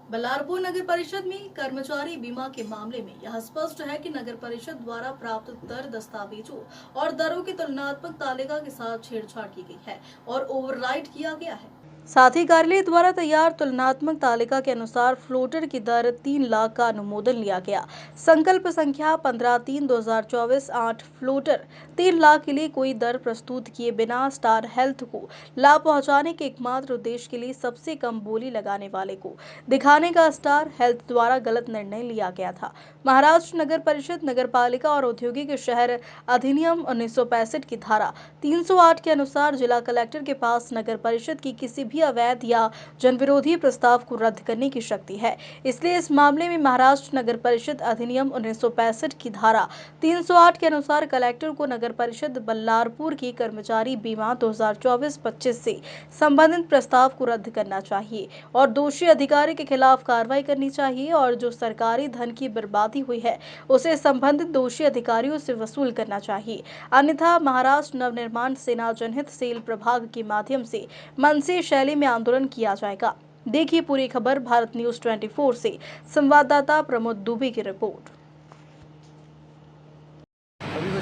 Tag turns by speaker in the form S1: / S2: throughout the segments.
S1: बल्लारपुर नगर परिषद में कर्मचारी बीमा के मामले में यह स्पष्ट है कि नगर परिषद द्वारा प्राप्त दर दस्तावेजों और दरों की तुलनात्मक तालिका के साथ छेड़छाड़ की गई है और ओवरराइड किया गया है। साथ ही कार्यालय द्वारा तैयार तुलनात्मक तालिका के अनुसार फ्लोटर की दर 3 लाख का अनुमोदन लिया गया। संकल्प संख्या 15/3/2024 8 फ्लोटर 3 लाख के लिए कोई दर प्रस्तुत किए बिना स्टार हेल्थ को लाभ पहुंचाने के एकमात्र उद्देश्य के लिए सबसे कम बोली लगाने वाले को दिखाने का स्टार हेल्थ द्वारा गलत निर्णय लिया गया था। महाराष्ट्र नगर परिषद नगरपालिका और औद्योगिक शहर अधिनियम 1965 की धारा 308 के अनुसार जिला कलेक्टर के पास नगर परिषद की किसी भी अवैध या जनविरोधी प्रस्ताव को रद्द करने की शक्ति है। इसलिए इस मामले में महाराष्ट्र नगर परिषद अधिनियम 1965 की धारा 308 के अनुसार कलेक्टर को नगर परिषद बल्लारपुर की कर्मचारी बीमा 2024-25 से संबंधित प्रस्ताव को रद्द करना चाहिए और दोषी अधिकारी के खिलाफ कार्रवाई करनी चाहिए और जो सरकारी धन की बर्बादी हुई है उसे संबंधित दोषी अधिकारियों से वसूल करना चाहिए। अन्यथा महाराष्ट्र नवनिर्माण सेना जनहित सेल प्रभाग के माध्यम से मनसे शैली में आंदोलन किया जाएगा। देखिए पूरी खबर भारत न्यूज 24 से संवाददाता प्रमोद दुबे की रिपोर्ट।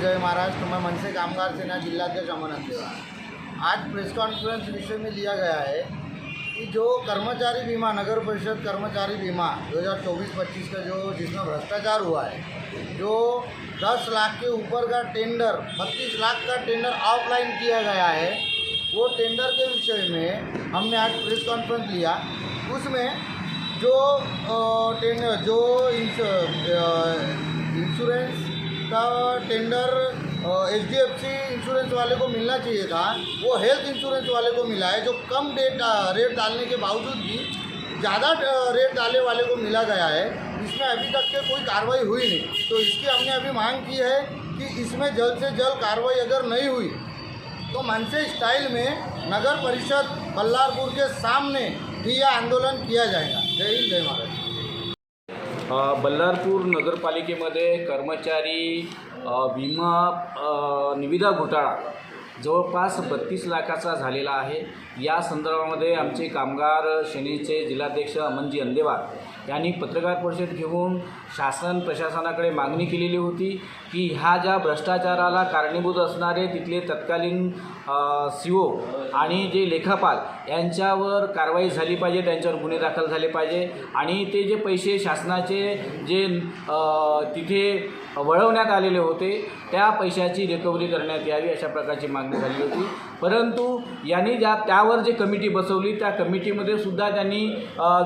S2: जय महाराष्ट्र। मैं मनसे कामगार सेना जिलाध्यक्ष अमन अंदेवाल। आज प्रेस कॉन्फ्रेंस विषय में लिया गया है कि जो कर्मचारी बीमा नगर परिषद कर्मचारी बीमा 2024-25 का जो जिसमें भ्रष्टाचार हुआ है, जो 10 लाख के ऊपर का टेंडर 32 लाख का टेंडर ऑफलाइन किया गया है, वो टेंडर के विषय में हमने आज प्रेस कॉन्फ्रेंस लिया। उसमें जो टेंडर जो इंश्योरेंस का टेंडर HDFC इंश्योरेंस वाले को मिलना चाहिए था, वो हेल्थ इंश्योरेंस वाले को मिला है। जो कम रेट डालने के बावजूद भी ज़्यादा रेट डालने वाले को मिला गया है। इसमें अभी तक के कोई कार्रवाई हुई नहीं। तो इसकी हमने अभी मांग की है कि इसमें जल्द से जल्द कार्रवाई अगर नहीं हुई तो मनसे स्टाइल में नगर परिषद बल्लारपुर के सामने भी यह आंदोलन किया जाएगा। जय हिंद, जय महाराष्ट्र।
S3: बल्लारपूर नगरपालिकेमध्ये कर्मचारी विमा निविदा घोटाळा जवळपास 32 लाखाचा झालेला आहे। या संदर्भामध्ये आमचे कामगार सेनेचे जिल्हाध्यक्ष अमनजी अंदेवाल यांनी पत्रकार परिषद घेऊन शासन प्रशासनाकडे मागणी केलेली होती की ह्या ज्या भ्रष्टाचाराला कारणीभूत असणारे तिथले तत्कालीन CO आणि जे लेखापाल यांच्यावर कारवाई झाली पाहिजे, त्यांच्यावर गुन्हे दाखल झाले पाहिजे आणि ते जे पैसे शासनाचे जे तिथे वळवण्यात आलेले होते त्या पैशाची रिकव्हरी करण्यात यावी अशा प्रकारची मागणी झाली होती। परंतु यांनी त्यावर जे कमिटी बसवली त्या कमिटीमध्ये सुद्धा त्यांनी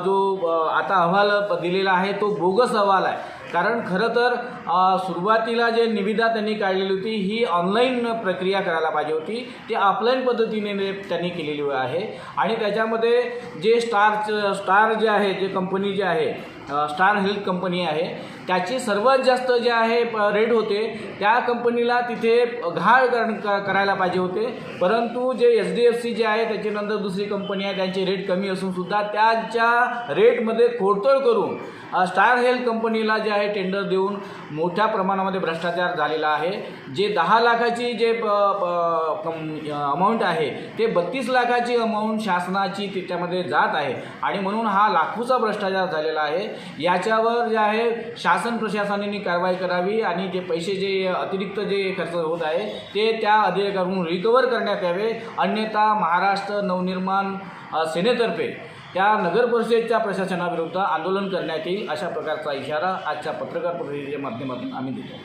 S3: जो आता अहवाल दिलेला आहे तो बोगस अहवाल आहे। कारण खरं तर सुरुवातीला जे निविदा त्यांनी काढलेली होती ही ऑनलाईन प्रक्रिया करायला पाहिजे होती, ती ऑफलाईन पद्धतीने त्यांनी केलेली आहे। आणि त्याच्यामध्ये जे स्टार जे आहे, जे कंपनी जे आहे स्टार हेल्थ कंपनी आहे, त्याची सर्वात जास्त जे आहे रेट होते त्या कंपनीला तिथे घाळ करायला पाहिजे होते। परंतु जे HDFC जे आहे त्याच्यानंतर दुसरी कंपनी आहे त्यांचे रेट कमी असून सुद्धा त्याच्या रेटमध्ये खोडतोड करून स्टार हेल्थ कंपनीला जे आहे टेंडर देऊन मोठ्या प्रमाणामध्ये भ्रष्टाचार झालेला आहे। जे 10 लाखाची जे अमाऊंट आहे ते 32 लाखाची अमाऊंट शासनाची त्याच्यामध्ये जात आहे आणि म्हणून हा लाखोचा भ्रष्टाचार झालेला आहे। याच्यावर जे आहे शासन प्रशासनाने कारवाई करावी आणि जे पैसे जे अतिरिक्त जे खर्च होत आहे ते त्या अधिकाऱ्यांकडून रिकवर करण्यात यावे, अन्यथा महाराष्ट्र नवनिर्माण सेनेतर्फे त्या नगर परिषदेच्या प्रशासनाविरुद्ध आंदोलन करण्यात येईल अशा प्रकारचा इशारा आजच्या पत्रकार परिषदेच्या माध्यमातून आम्ही देतो।